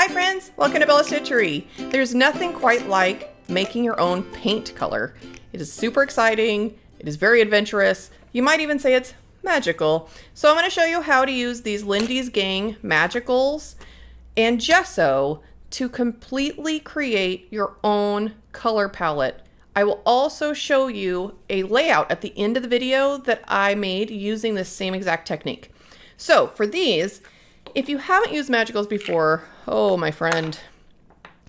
Hi friends, welcome to Bella's Stitchery. There's nothing quite like making your own paint color. It is super exciting, it is very adventurous, you might even say it's magical. So I'm going to show you how to use these Lindy's Gang Magicals and gesso to completely create your own color palette. I will also show you a layout at the end of the video that I made using the same exact technique. So for these, if you haven't used Magicals before, oh my friend,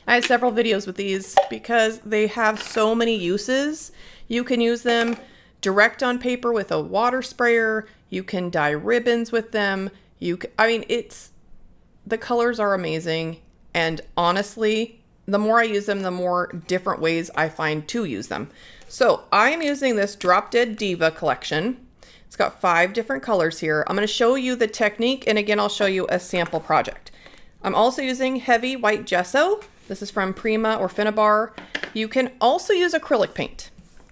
I have several videos with these because they have so many uses. You can use them direct on paper with a water sprayer. You can dye ribbons with them. The colors are amazing. And honestly, the more I use them, the more different ways I find to use them. So I'm using this Drop Dead Diva collection. It's got 5 different colors here. I'm going to show you the technique, and again, I'll show you a sample project. I'm also using heavy white gesso. This is from Prima or Finnabar. You can also use acrylic paint.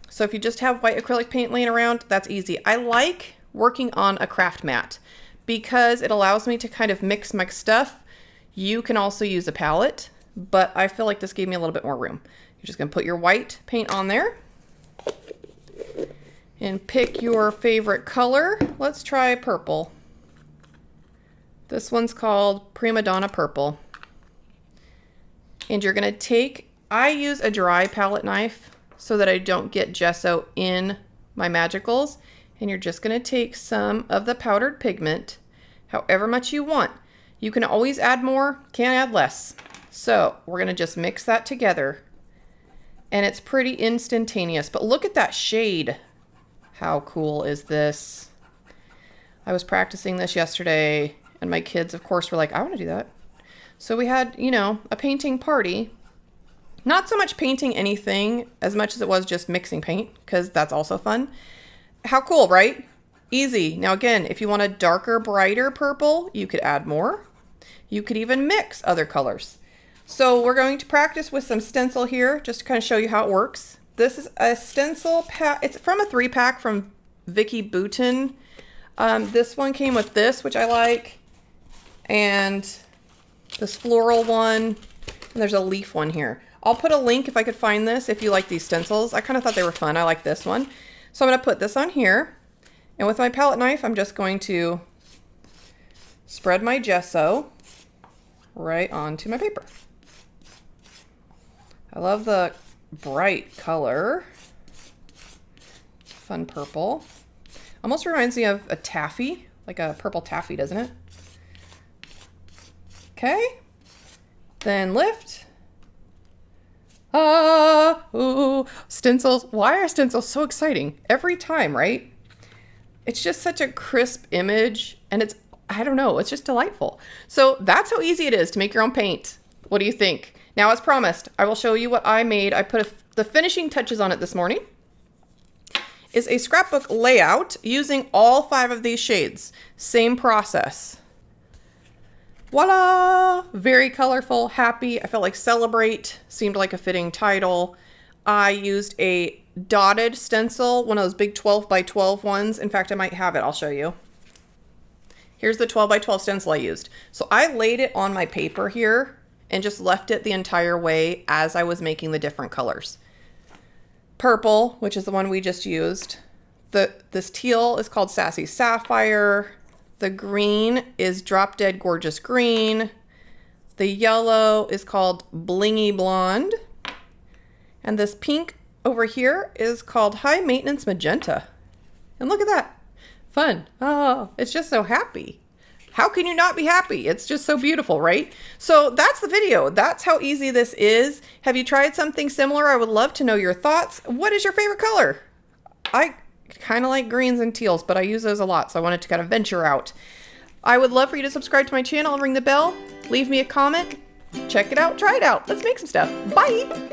So if you just have white acrylic paint laying around, that's easy. I like working on a craft mat because it allows me to kind of mix my stuff. You can also use a palette, but I feel like this gave me a little bit more room. You're just going to put your white paint on there and pick your favorite color. Let's try purple. This one's called Prima Donna Purple. And you're gonna I use a dry palette knife so that I don't get gesso in my Magicals. And you're just gonna take some of the powdered pigment, however much you want. You can always add more, can't add less. So we're gonna just mix that together. And it's pretty instantaneous, but look at that shade. How cool is this? I was practicing this yesterday and my kids, of course, were like, I want to do that. So we had, a painting party. Not so much painting anything as much as it was just mixing paint, because that's also fun. How cool, right? Easy. Now again, if you want a darker, brighter purple, you could add more. You could even mix other colors. So we're going to practice with some stencil here, just to kind of show you how it works. This is a stencil pack. It's from a 3-pack from Vicky Bouton. This one came with this, which I like, and this floral one, and there's a leaf one here. I'll put a link if I could find this if you like these stencils. I kind of thought they were fun. I like this one. So I'm going to put this on here, and with my palette knife, I'm just going to spread my gesso right onto my paper. I love the bright color. Fun purple. Almost reminds me of a taffy, like a purple taffy, doesn't it? Okay. Then lift. Ooh, stencils. Why are stencils so exciting? Every time, right? It's just such a crisp image, and I don't know, it's just delightful. So that's how easy it is to make your own paint. What do you think? Now, as promised, I will show you what I made. I put the finishing touches on it this morning. Is a scrapbook layout using all 5 of these shades. Same process. Voila! Very colorful, happy. I felt like Celebrate seemed like a fitting title. I used a dotted stencil, one of those big 12 by 12 ones. In fact, I might have it. I'll show you. Here's the 12 by 12 stencil I used. So I laid it on my paper here and just left it the entire way as I was making the different colors. Purple, which is the one we just used. This teal is called Sassy Sapphire. The green is Drop Dead Gorgeous Green. The yellow is called Blingy Blonde. And this pink over here is called High Maintenance Magenta. And look at that. Fun. Oh, it's just so happy. How can you not be happy? It's just so beautiful, right? So that's the video. That's how easy this is. Have you tried something similar? I would love to know your thoughts. What is your favorite color? I kind of like greens and teals, but I use those a lot, so I wanted to kind of venture out. I would love for you to subscribe to my channel and ring the bell. Leave me a comment. Check it out. Try it out. Let's make some stuff. Bye!